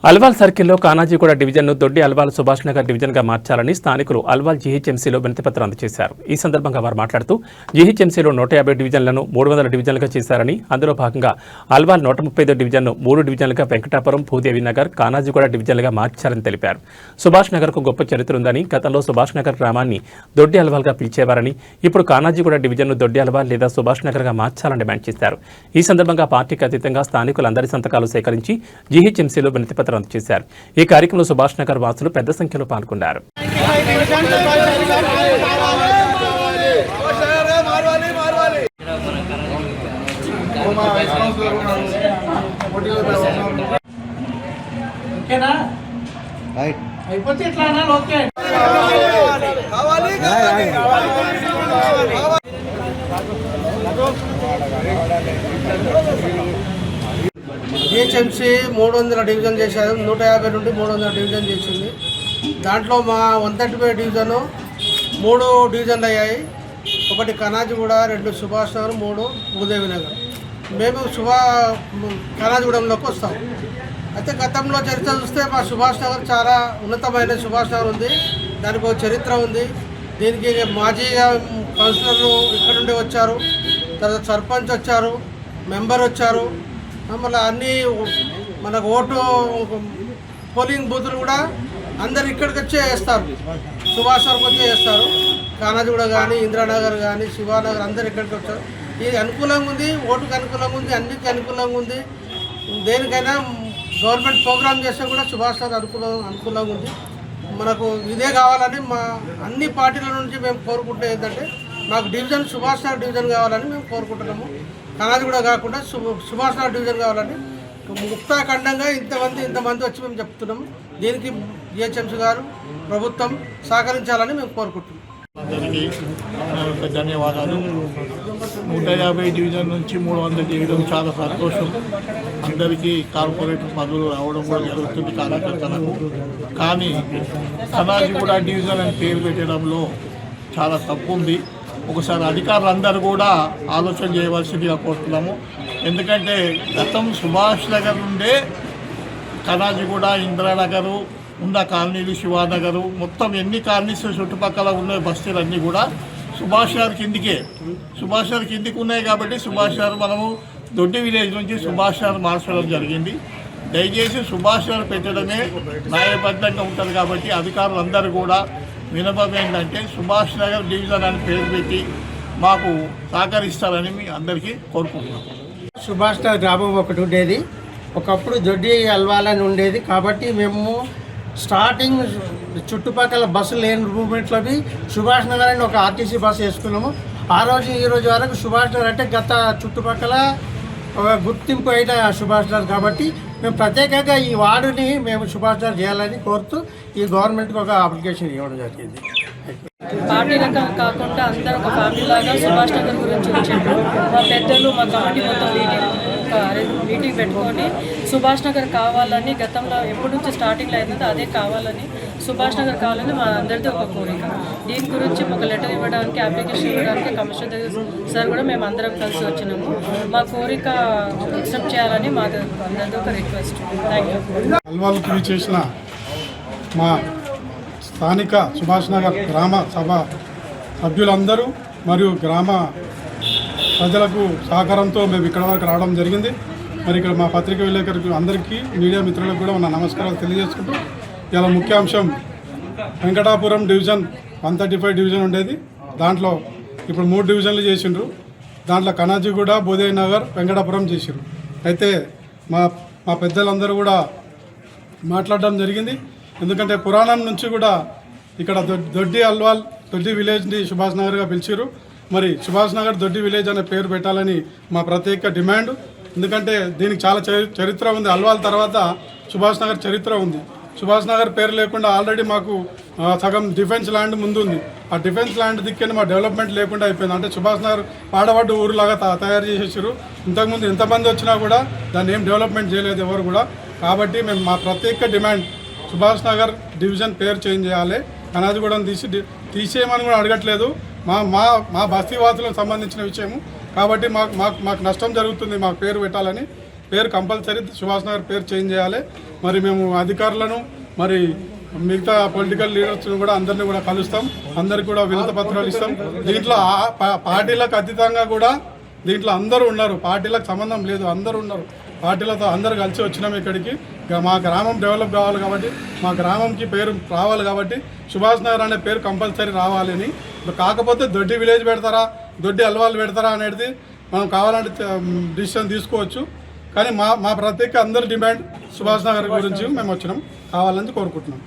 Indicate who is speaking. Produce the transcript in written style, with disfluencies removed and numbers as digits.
Speaker 1: అల్వాల్ సర్కిల్లో కానాజీగూడ డివిజన్ను దొడ్డి అల్వాల్ సుభాష్ నగర్ డివిజన్గా మార్చాలని స్థానికులు అల్వాల్ జీహెచ్ఎంసీలో వినతిపత్రం అందజేశారు. ఈ సందర్భంగా వారు మాట్లాడుతూ జీహెచ్ఎంసీలో 150 డివిజన్లను 300 డివిజన్లుగా చేశారని, అందులో భాగంగా అల్వాల్ 135 డివిజన్ను 3 డివిజన్లుగా వెంకటాపురం, భూదేవి నగర్, కానాజీగూడ డివిజన్లుగా మార్చారని తెలిపారు. సుభాష్ నగర్కు గొప్ప చరిత్ర ఉందని, గతంలో సుభాష్ నగర్ గ్రామాన్ని దొడ్డి అల్వాల్గా పిలిచేవారని, ఇప్పుడు కానాజీగూడ డివిజన్ను దొడ్డి అల్వాల్ లేదా సుభాష్ నగర్గా మార్చాలని డిమాండ్ చేశారు. ఈ సందర్భంగా పార్టీకి అతీతంగా స్థానికులందరి సంతకాలు సేకరించి జీహెచ్ఎంసీలో వినతిపత్రం అందజేశారు. ఈ కార్యక్రమంలో సుభాష్ నగర్ వాసులు పెద్ద సంఖ్యలో పాల్గొన్నారు.
Speaker 2: జిహెచ్ఎంసీ 300 డివిజన్ చేశారు. 150 నుండి 300 డివిజన్ చేసింది. దాంట్లో మా 135 డివిజను 3 డివిజన్లు అయ్యాయి. ఒకటి కానాజీగూడ, 2 సుభాష్ నగర్, 3 భూదేవి నగర్. మేము కానాజీగూడెంలోకి వస్తాం. అయితే గతంలో చరిత్ర చూస్తే మా సుభాష్ నగర్ చాలా ఉన్నతమైన సుభాష్ నగర్ ఉంది. దానికి ఒక చరిత్ర ఉంది. దీనికి మాజీగా కౌన్సిలర్లు ఇక్కడ నుండి వచ్చారు, తర్వాత సర్పంచ్ వచ్చారు, మెంబర్ వచ్చారు, మళ్ళీ అన్నీ మనకు ఓటు పోలింగ్ బూతులు కూడా అందరు ఇక్కడికి వచ్చే వేస్తారు. సుభాష్ నగర్కి వచ్చే వేస్తారు. కానాజీగూడ కానీ, ఇంద్రానగర్ కానీ, శివానగర్ అందరు ఇక్కడికి వచ్చారు. ఇది అనుకూలంగా ఉంది, ఓటుకు అనుకూలంగా ఉంది, అన్నిటికీ అనుకూలంగా ఉంది. దేనికైనా గవర్నమెంట్ ప్రోగ్రామ్ చేస్తే కూడా సుభాష్ నగర్ అనుకూలంగా ఉంది. మనకు ఇదే కావాలని మా అన్ని పార్టీల నుంచి మేము కోరుకుంటే ఏంటంటే మాకు డివిజన్ సుభాష్ నగర్ డివిజన్ కావాలని మేము కోరుకుంటున్నాము. కానాజీగూడ కాకుండా సుభాష్ నగర్ డివిజన్ కావాలని ముక్తాఖండంగా ఇంతమంది వచ్చి మేము చెప్తున్నాము. దీనికి జిహెచ్ఎంసీ గారు, ప్రభుత్వం సహకరించాలని మేము కోరుకుంటున్నాం.
Speaker 3: అందరికీ ధన్యవాదాలు. 150 డివిజన్ నుంచి 300 డివిజన్ చాలా సంతోషం. అందరికీ కార్పొరేటర్ పదవులు రావడం కూడా జరుగుతుంది కార్యకర్తలకు. కానీ కానాజీగూడ డివిజన్ అని పేరు పెట్టడంలో చాలా తప్పు ఉంది. ఒకసారి అధికారులందరూ కూడా ఆలోచన చేయవలసిందిగా కోరుతున్నాము. ఎందుకంటే గతం సుభాష్ నగర్ నుండే కానాజీగూడ, ఇంద్రానగరు ఉన్న కాలనీలు, శివానగరు, మొత్తం ఎన్ని కాలనీస్ చుట్టుపక్కల ఉన్న బస్తీలన్నీ కూడా సుభాష్ నగర్ కిందికే, సుభాష్ నగర్ కిందికి ఉన్నాయి. కాబట్టి సుభాష్ నగర్ మనము దొడ్డి విలేజ్ నుంచి సుభాష్ నగర్ మార్చడం జరిగింది. దయచేసి సుభాష్ నగర్ పెట్టడమే న్యాయబద్ధంగా ఉంటుంది. కాబట్టి అధికారులందరూ కూడా వినపం ఏంటంటే సుభాష్ నగర్ డివిజన్ అని పేరు పెట్టి మాకు సహకరిస్తారని మీ అందరికీ కోరుకుంటున్నాం.
Speaker 2: సుభాష్ నగర్ గ్రామం ఒకటి ఉండేది, ఒకప్పుడు దొడ్డి అల్వాలని ఉండేది. కాబట్టి మేము స్టార్టింగ్ చుట్టుపక్కల బస్సు లేని మూమెంట్లోవి సుభాష్ నగర్ అని ఒక ఆర్టీసీ బస్సు వేసుకున్నాము. ఆ రోజు ఈ రోజు వరకు సుభాష్ నగర్ అంటే గత చుట్టుపక్కల ఒక గుర్తింపు అయిన సుభాష్ నగర్. కాబట్టి మేము ప్రత్యేకంగా ఈ వార్డుని మేము సుభాష్ నగర్ చేయాలని కోరుతూ ఈ గవర్నమెంట్కి ఒక అప్లికేషన్ ఇవ్వడం జరిగింది.
Speaker 4: పార్టీ రకం కాకుండా అందరూ ఒక ఫ్యామిలీ లాగా సుభాష్ నగర్ గురించి వచ్చారు. మా పెద్దలు, మా కమిటీ మొత్తం మీటింగ్ పెట్టుకొని సుభాష్ నగర్ కావాలని, గతంలో ఎప్పటి నుంచి స్టార్టింగ్లో అవుతుందో అదే కావాలని, సుభాష్ నగర్ కావాలని మా అందరిది ఒక కోరిక. దీని గురించి ఒక లెటర్ ఇవ్వడానికి, అప్లికేషన్ ఇవ్వడానికి కమిషనర్ సార్ కూడా మేము అందరం కలిసి వచ్చినాము. మా కోరిక యాక్సెప్ట్ చేయాలని మా అందరిది ఒక రిక్వెస్ట్. Thank you.
Speaker 5: అల్వాల్కి చేసిన మా స్థానిక సుభాష్ నగర్ గ్రామ సభ సభ్యులందరూ మరియు గ్రామ ప్రజలకు సహకారంతో మేము ఇక్కడ వరకు రావడం జరిగింది. మరి ఇక్కడ మా పత్రికా విలేకరులకు అందరికీ, మీడియా మిత్రులకు కూడా మన నమస్కారాలు తెలియజేసుకుంటూ, ఇలా ముఖ్యాంశం వెంకటాపురం డివిజన్ 135 డివిజన్ ఉండేది. దాంట్లో ఇప్పుడు 3 డివిజన్లు చేసిండ్రు. దాంట్లో కానాజీగూడ, భూదేవి నగర్, వెంకటాపురం చేసిండ్రు. అయితే మా పెద్దలందరూ కూడా మాట్లాడడం జరిగింది. ఎందుకంటే పురాణం నుంచి కూడా ఇక్కడ దొడ్డి అల్వాల్, దొడ్డి విలేజ్ని సుభాష్ నగర్గా పిలిచారు. మరి సుభాష్ నగర్ దొడ్డి విలేజ్ అనే పేరు పెట్టాలని మా ప్రత్యేక డిమాండ్. ఎందుకంటే దీనికి చాలా చరిత్ర ఉంది. అల్వాల్ తర్వాత సుభాష్ నగర్ చరిత్ర ఉంది. సుభాష్ నగర్ పేరు లేకుండా ఆల్రెడీ మాకు సగం డిఫెన్స్ ల్యాండ్ ముందుంది. ఆ డిఫెన్స్ ల్యాండ్ దిక్కని మా డెవలప్మెంట్ లేకుండా అయిపోయింది. అంటే సుభాష్ నగర్ పాడబడ్డ ఊరులాగా తయారు చేసేసారు. ఇంతకుముందు ఎంతమంది వచ్చినా కూడా దాన్ని ఏం డెవలప్మెంట్ చేయలేదు ఎవరు కూడా. కాబట్టి మేము మా ప్రత్యేక డిమాండ్ సుభాష్ నగర్ డివిజన్ పేరు చేంజ్ చేయాలి. కానాజీగూడను తీసేయమని కూడా అడగట్లేదు. మా బస్తీవాసులకు సంబంధించిన విషయము. కాబట్టి మాకు నష్టం జరుగుతుంది, మాకు పేరు పెట్టాలని పేరు కంపల్సరీ సుభాష్ నగర్ పేరు చేంజ్ చేయాలి. మరి మేము అధికారులను మరి మిగతా పొలిటికల్ లీడర్స్ను కూడా అందరినీ కూడా కలుస్తాం, అందరికి కూడా వినతి పత్రాలు ఇస్తాం. దీంట్లో పార్టీలకు అతీతంగా కూడా దీంట్లో అందరూ ఉన్నారు, పార్టీలకు సంబంధం లేదు, అందరూ ఉన్నారు. పార్టీలతో అందరు కలిసి వచ్చినాం ఇక్కడికి. మా గ్రామం డెవలప్ కావాలి కాబట్టి, మా గ్రామంకి పేరు రావాలి కాబట్టి సుభాష్ నగర్ అనే పేరు కంపల్సరీ రావాలని. కాకపోతే దొడ్డి విలేజ్ పెడతారా, దొడ్డి అల్వాల్ పెడతారా అనేది మనం కావాలంటే డిసిషన్ తీసుకోవచ్చు. కానీ మా ప్రత్యేక అందరి డిమాండ్ సుభాష్ నగర్ గురించి మేము వచ్చినాం, కావాలని కోరుకుంటున్నాం.